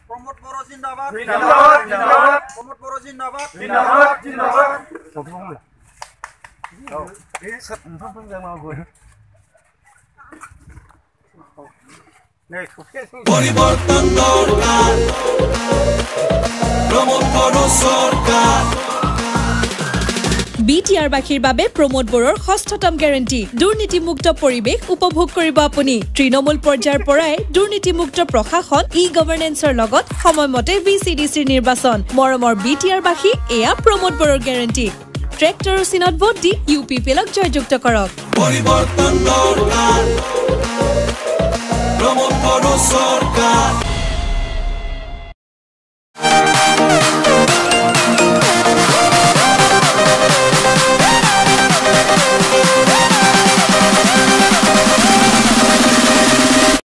प्रमोद बरो जिंदाबाद प्रमोद बरो जिंदाबाद परिवर्तन दरकार प्रमोद बरो सरकार BTR বাখীৰ বাবে প্ৰমোদ বৰৰ ষষ্ঠতম গ্যাৰান্টি দুৰ্নীতিমুক্ত পৰিবেশ উপভোগ কৰিব আপুনি তৃণমূল পৰ্যায়ৰ পৰাই দুৰ্নীতিমুক্ত প্ৰশাসন ই-গভৰ্নেন্সৰ লগত সময়মতে VCDCৰ নিৰ্বাচন মৰমৰ BTR বাখী এয়া প্ৰমোদ বৰৰ গ্যাৰান্টি ট্ৰেক্টৰ চিনত ভোট দি UPPLক জয়যুক্ত কৰক परिवर्तन दरकार प्रमोद बरो सरकार